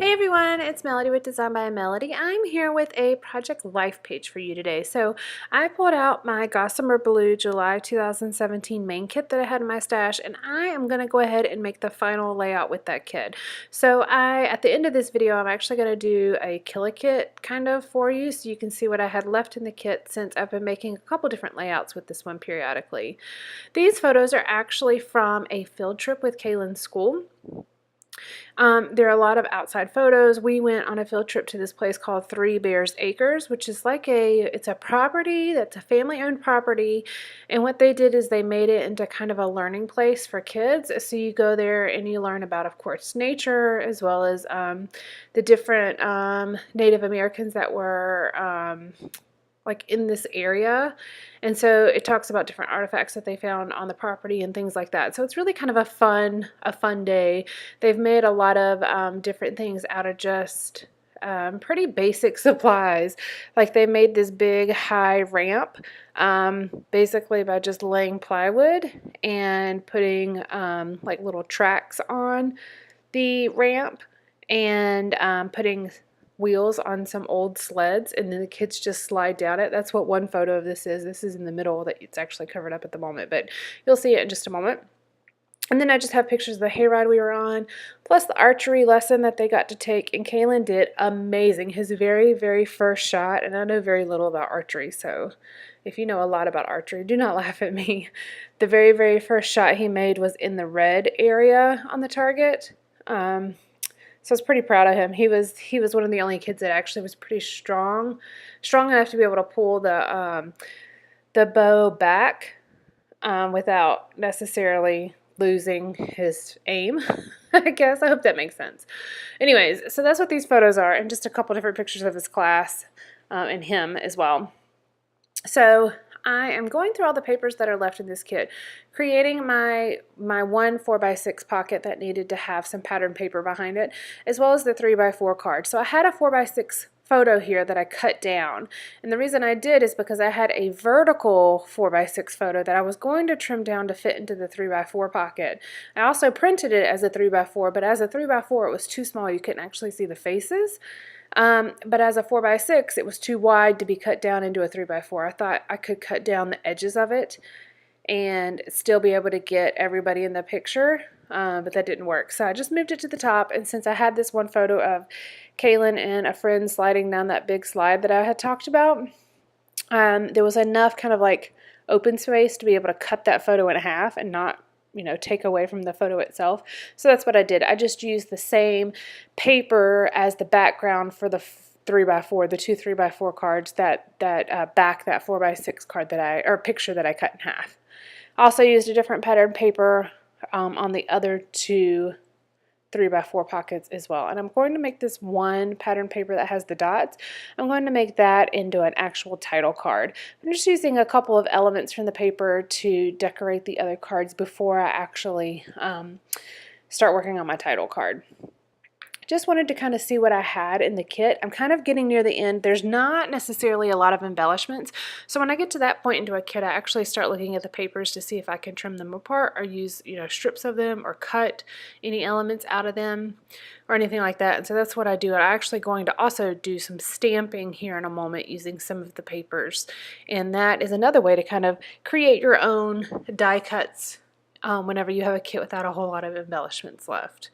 Hey everyone, it's Melody with Design by Melody. I'm here with a Project Life page for you today. So I pulled out my Gossamer Blue July 2017 main kit that I had in my stash, and I am going to go ahead and make the final layout with that kit. So at the end of this video, I'm actually going to do a killer kit kind of for you so you can see what I had left in the kit since I've been making a couple different layouts with this one periodically. These photos are actually from a field trip with Calen's school. There are a lot of outside photos. We went on a field trip to this place called Three Bears Acres, which is like it's a property that's a family-owned property, and what they did is they made it into kind of a learning place for kids. So you go there and you learn about, of course, nature, as well as the different Native Americans that were like in this area. And so it talks about different artifacts that they found on the property and things like that. So it's really kind of a fun day. They've made a lot of different things out of just pretty basic supplies. Like they made this big high ramp basically by just laying plywood and putting like little tracks on the ramp and putting wheels on some old sleds, and then the kids just slide down it. That's what one photo of this is. This is in the middle, that it's actually covered up at the moment, but you'll see it in just a moment. And then I just have pictures of the hayride we were on, plus the archery lesson that they got to take, and Calen did amazing. His very first shot, and I know very little about archery, so if you know a lot about archery, do not laugh at me. The very first shot he made was in the red area on the target. So I was pretty proud of him. He was one of the only kids that actually was pretty strong enough to be able to pull the bow back without necessarily losing his aim. I guess. I hope that makes sense. Anyways, so that's what these photos are, and just a couple different pictures of his class and him as well. So I am going through all the papers that are left in this kit, creating my one 4x6 pocket that needed to have some pattern paper behind it, as well as the 3x4 card. So I had a 4x6 photo here that I cut down, and the reason I did is because I had a vertical 4x6 photo that I was going to trim down to fit into the 3x4 pocket. I also printed it as a 3x4, but as a 3x4 it was too small. You couldn't actually see the faces. But as a 4x6, it was too wide to be cut down into a 3x4. I thought I could cut down the edges of it and still be able to get everybody in the picture, but that didn't work. So I just moved it to the top, and since I had this one photo of Calen and a friend sliding down that big slide that I had talked about, there was enough kind of like open space to be able to cut that photo in half and not, you know, take away from the photo itself. So that's what I did. I just used the same paper as the background for the 3x4, the two 3x4 cards that back that 4x6 card picture that I cut in half. I also used a different pattern paper on the other two 3x4 pockets as well. And I'm going to make this one pattern paper that has the dots. I'm going to make that into an actual title card. I'm just using a couple of elements from the paper to decorate the other cards before I actually start working on my title card. Just wanted to kind of see what I had in the kit. I'm kind of getting near the end. There's not necessarily a lot of embellishments. So when I get to that point into a kit, I actually start looking at the papers to see if I can trim them apart or use, you know, strips of them or cut any elements out of them or anything like that. And so that's what I do. I'm actually going to also do some stamping here in a moment using some of the papers. And that is another way to kind of create your own die cuts whenever you have a kit without a whole lot of embellishments left.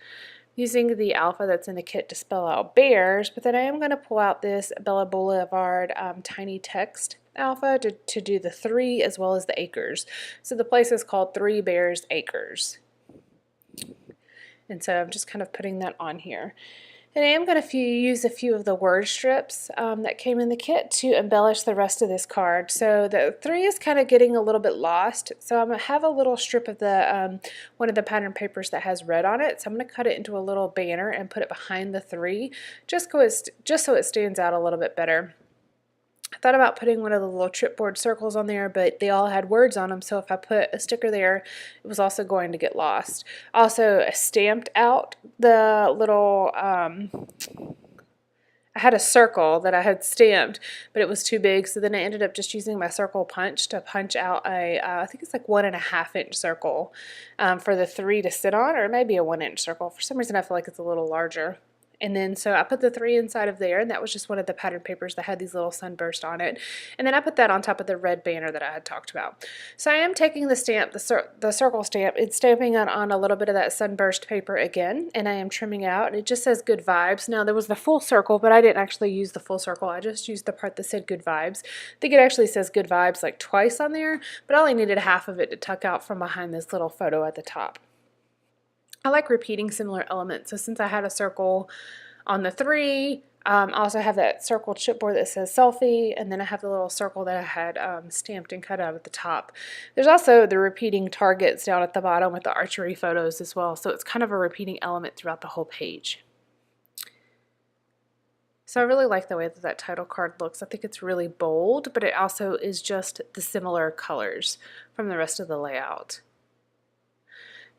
Using the alpha that's in the kit to spell out bears, but then I am going to pull out this Bella Boulevard tiny text alpha to do the 3 as well as the acres. So the place is called Three Bears Acres. And so I'm just kind of putting that on here. And I am going to use a few of the word strips that came in the kit to embellish the rest of this card. So the 3 is kind of getting a little bit lost. So I'm going to have a little strip of the one of the pattern papers that has red on it. So I'm going to cut it into a little banner and put it behind the 3, just so it stands out a little bit better. I thought about putting one of the little chipboard circles on there, but they all had words on them, so if I put a sticker there, it was also going to get lost. Also, I stamped out the little, I had a circle that I had stamped, but it was too big, so then I ended up just using my circle punch to punch out a, I think it's like 1.5 inch circle for the 3 to sit on, or maybe a 1 inch circle. For some reason, I feel like it's a little larger. And then so I put the 3 inside of there, and that was just one of the pattern papers that had these little sunburst on it. And then I put that on top of the red banner that I had talked about. So I am taking the stamp, the circle stamp, and stamping it on a little bit of that sunburst paper again, and I am trimming out, and it just says good vibes. Now there was the full circle, but I didn't actually use the full circle. I just used the part that said good vibes. I think it actually says good vibes like twice on there, but I only needed half of it to tuck out from behind this little photo at the top. I like repeating similar elements. So since I had a circle on the 3, I also have that circle chipboard that says selfie, and then I have the little circle that I had stamped and cut out at the top. There's also the repeating targets down at the bottom with the archery photos as well, so it's kind of a repeating element throughout the whole page. So I really like the way that title card looks. I think it's really bold, but it also is just the similar colors from the rest of the layout.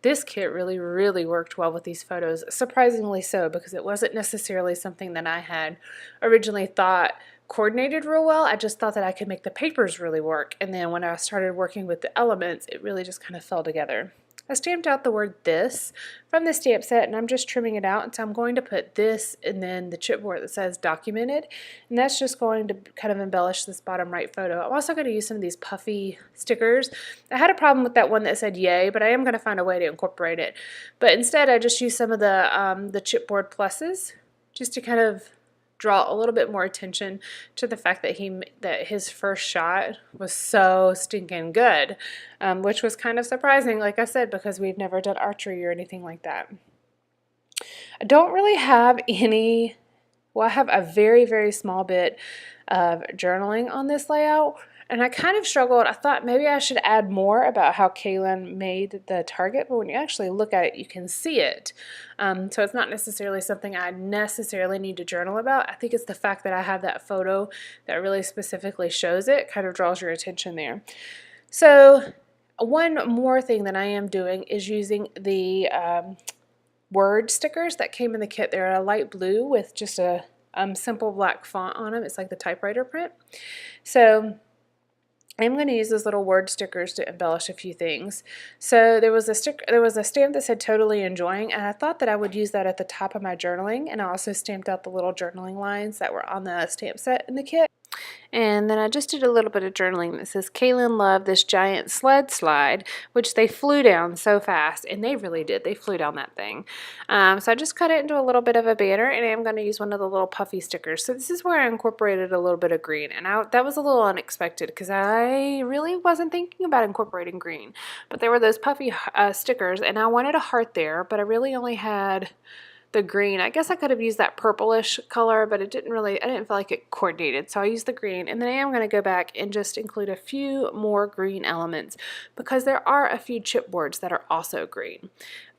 This kit really worked well with these photos, surprisingly so, because it wasn't necessarily something that I had originally thought coordinated real well. I just thought that I could make the papers really work, and then when I started working with the elements, it really just kind of fell together. I stamped out the word this from the stamp set, and I'm just trimming it out, and so I'm going to put this and then the chipboard that says documented, and that's just going to kind of embellish this bottom right photo. I'm also going to use some of these puffy stickers. I had a problem with that one that said yay, but I am going to find a way to incorporate it. But instead I just used some of the chipboard pluses just to kind of draw a little bit more attention to the fact that his first shot was so stinking good, which was kind of surprising, like I said, because we've never done archery or anything like that. I don't really have any, well, I have a very small bit of journaling on this layout, and I kind of struggled. I thought maybe I should add more about how Calen made the target, but when you actually look at it, you can see it. So it's not necessarily something I necessarily need to journal about. I think it's the fact that I have that photo that really specifically shows it, kind of draws your attention there. So one more thing that I am doing is using the word stickers that came in the kit. They're a light blue with just a simple black font on them. It's like the typewriter print. So I'm going to use those little word stickers to embellish a few things. So there was a stamp that said totally enjoying, and I thought that I would use that at the top of my journaling, and I also stamped out the little journaling lines that were on the stamp set in the kit. And then I just did a little bit of journaling that says, Calen loved this giant slide, which they flew down so fast, and they really did. They flew down that thing. So I just cut it into a little bit of a banner, and I'm going to use one of the little puffy stickers. So this is where I incorporated a little bit of green, and that was a little unexpected because I really wasn't thinking about incorporating green. But there were those puffy stickers, and I wanted a heart there, but I really only had the green. I guess I could have used that purplish color, but I didn't feel like it coordinated. So I used the green, and then I am going to go back and just include a few more green elements because there are a few chipboards that are also green.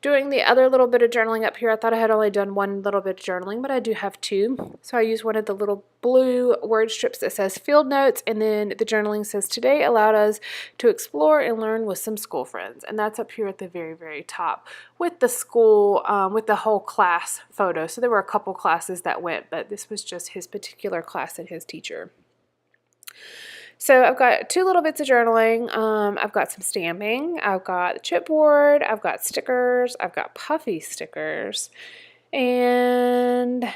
Doing the other little bit of journaling up here, I thought I had only done one little bit of journaling, but I do have two. So I used one of the little blue word strips that says field notes, and then the journaling says today allowed us to explore and learn with some school friends, and that's up here at the very top with the school, with the whole class photo. So there were a couple classes that went, but this was just his particular class and his teacher. So I've got two little bits of journaling. I've got some stamping. I've got the chipboard. I've got stickers. I've got puffy stickers. And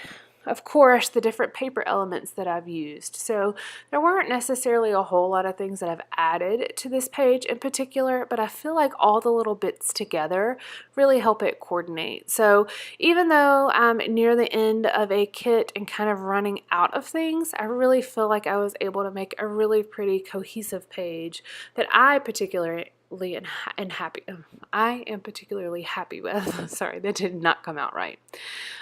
of course, the different paper elements that I've used. So there weren't necessarily a whole lot of things that I've added to this page in particular, but I feel like all the little bits together really help it coordinate. So even though I'm near the end of a kit and kind of running out of things, I really feel like I was able to make a really pretty cohesive page that I particularly am particularly happy with. Sorry, that did not come out right.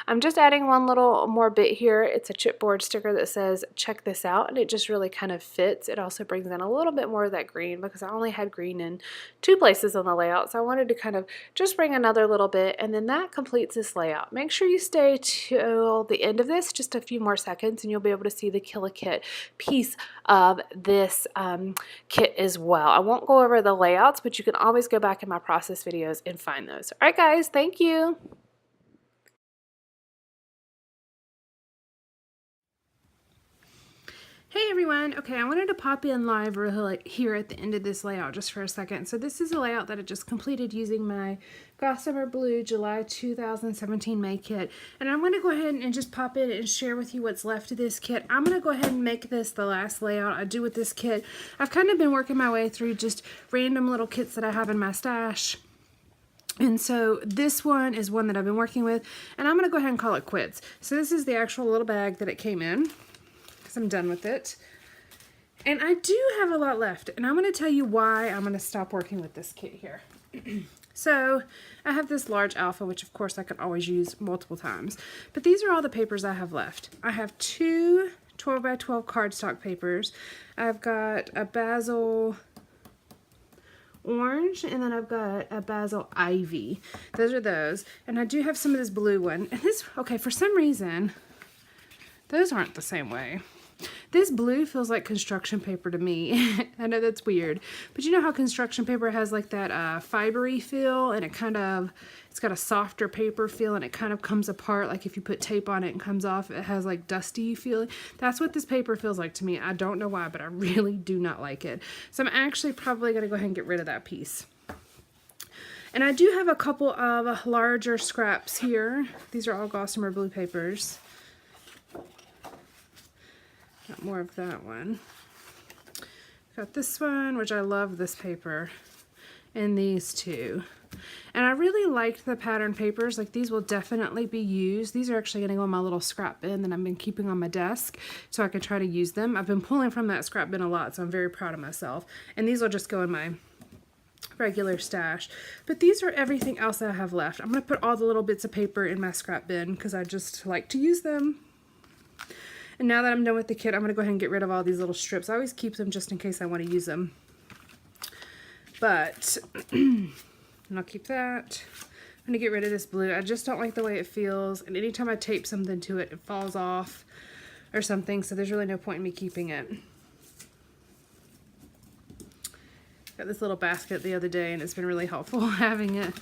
I'm just adding one little more bit here. It's a chipboard sticker that says check this out, and it just really kind of fits. It also brings in a little bit more of that green because I only had green in two places on the layout, so I wanted to kind of just bring another little bit, and then that completes this layout. Make sure you stay till the end of this, just a few more seconds, and you'll be able to see the Kill a Kit piece of this kit as well. I won't go over the layouts, but you can always go back in my process videos and find those. All right, guys, thank you. Hey everyone, okay, I wanted to pop in live really here at the end of this layout just for a second. So this is a layout that I just completed using my Gossamer Blue July 2017 May kit. And I'm going to go ahead and just pop in and share with you what's left of this kit. I'm going to go ahead and make this the last layout I do with this kit. I've kind of been working my way through just random little kits that I have in my stash. And so this one is one that I've been working with, and I'm going to go ahead and call it quits. So this is the actual little bag that it came in. I'm done with it, and I do have a lot left, and I'm going to tell you why I'm going to stop working with this kit here. So I have this large alpha, which of course I could always use multiple times, but these are all the papers I have left. I have two 12 by 12 cardstock papers. I've got a basil orange, and then I've got a basil ivy. Those are those, and I do have some of this blue one, and this, okay, for some reason those aren't the same way. This blue feels like construction paper to me. I know that's weird, but you know how construction paper has like that fibery feel, and it's got a softer paper feel, and it kind of comes apart, like if you put tape on it and comes off, it has like dusty feeling. That's what this paper feels like to me. I don't know why, but I really do not like it. So I'm actually probably going to go ahead and get rid of that piece. And I do have a couple of larger scraps here. These are all Gossamer blue papers. Got more of that one. Got this one, which I love this paper, and these two. And I really liked the pattern papers. Like, these will definitely be used. These are actually going to go in my little scrap bin that I've been keeping on my desk so I can try to use them. I've been pulling from that scrap bin a lot, so I'm very proud of myself. And these will just go in my regular stash. But these are everything else that I have left. I'm going to put all the little bits of paper in my scrap bin because I just like to use them. And now that I'm done with the kit, I'm going to go ahead and get rid of all these little strips. I always keep them just in case I want to use them. But, and I'll keep that. I'm going to get rid of this blue. I just don't like the way it feels. And anytime I tape something to it, it falls off or something. So there's really no point in me keeping it. Got this little basket the other day, and it's been really helpful having it.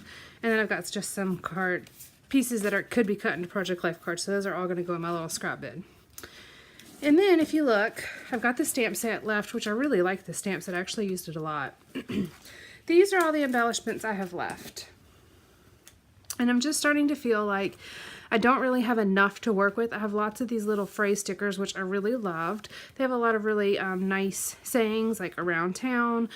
And then I've got just some card pieces that could be cut into Project Life cards. So those are all going to go in my little scrap bin. And then if you look, I've got the stamp set left, which I really like the stamp set. I actually used it a lot. These are all the embellishments I have left. And I'm just starting to feel like I don't really have enough to work with. I have lots of these little phrase stickers, which I really loved. They have a lot of really nice sayings, like around town,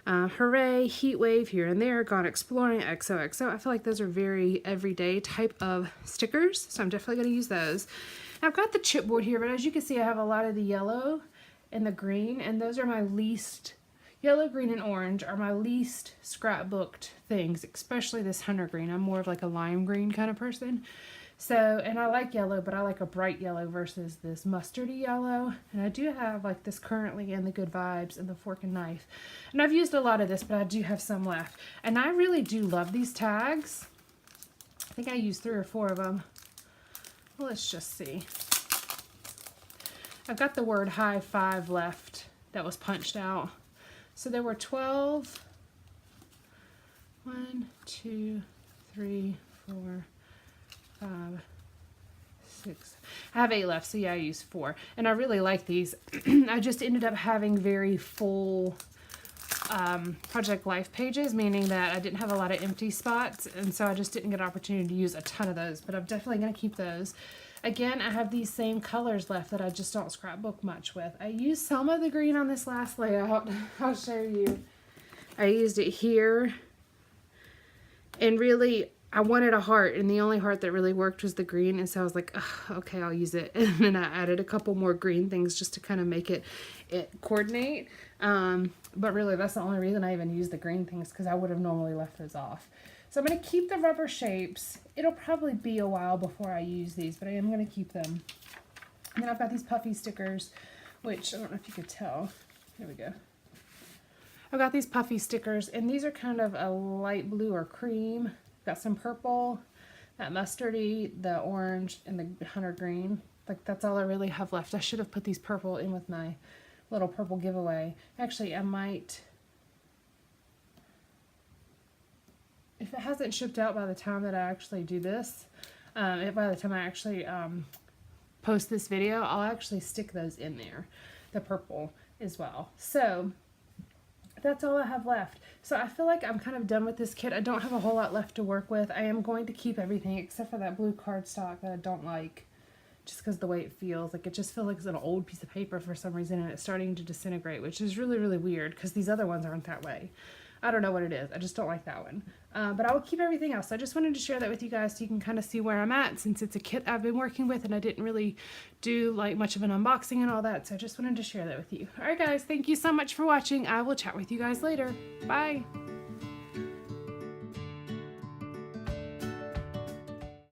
hooray, heat wave, here and there, gone exploring, XOXO. I feel like those are very everyday type of stickers, so I'm definitely going to use those. I've got the chipboard here, but as you can see, I have a lot of the yellow and the green, and those are my least, yellow, green, and orange are my least scrapbooked things, especially this hunter green. I'm more of like a lime green kind of person. So, and I like yellow, but I like a bright yellow versus this mustardy yellow. And I do have like this currently in the Good Vibes and the Fork and Knife. And I've used a lot of this, but I do have some left. And I really do love these tags. I think I used 3 or 4 of them. Let's just see. I've got the word high five left that was punched out. So there were 12. 1, 2, 3, 4, 5, 6. I have 8 left, so yeah, I used 4. And I really like these. I just ended up having very full Project Life pages, meaning that I didn't have a lot of empty spots, and so I just didn't get an opportunity to use a ton of those, but I'm definitely going to keep those. Again, I have these same colors left that I just don't scrapbook much with. I used some of the green on this last layout. I'll show you. I used it here, and really I wanted a heart, and the only heart that really worked was the green, and so I was like, okay, I'll use it. And then I added a couple more green things just to kind of make it coordinate. But really, that's the only reason I even used the green things, because I would have normally left those off. So I'm going to keep the rubber shapes. It'll probably be a while before I use these, but I am going to keep them. And then I've got these puffy stickers, which I don't know if you could tell. Here we go. I've got these puffy stickers, and these are kind of a light blue or cream. Got some purple, that mustardy, the orange, and the hunter green. Like, that's all I really have left. I should have put these purple in with my little purple giveaway. Actually, I might, if it hasn't shipped out by the time that I actually do this, by the time I actually post this video, I'll actually stick those in there. the purple as well. So that's all I have left. So I feel like I'm kind of done with this kit. I don't have a whole lot left to work with. I am going to keep everything except for that blue cardstock that I don't like, just because the way it feels. Like, it just feels like it's an old piece of paper for some reason, and it's starting to disintegrate, which is really, really weird because these other ones aren't that way. I don't know what it is. I just don't like that one. But I will keep everything else. So I just wanted to share that with you guys so you can kind of see where I'm at, since it's a kit I've been working with and I didn't really do like much of an unboxing and all that. So I just wanted to share that with you. All right, guys, thank you so much for watching. I will chat with you guys later. Bye.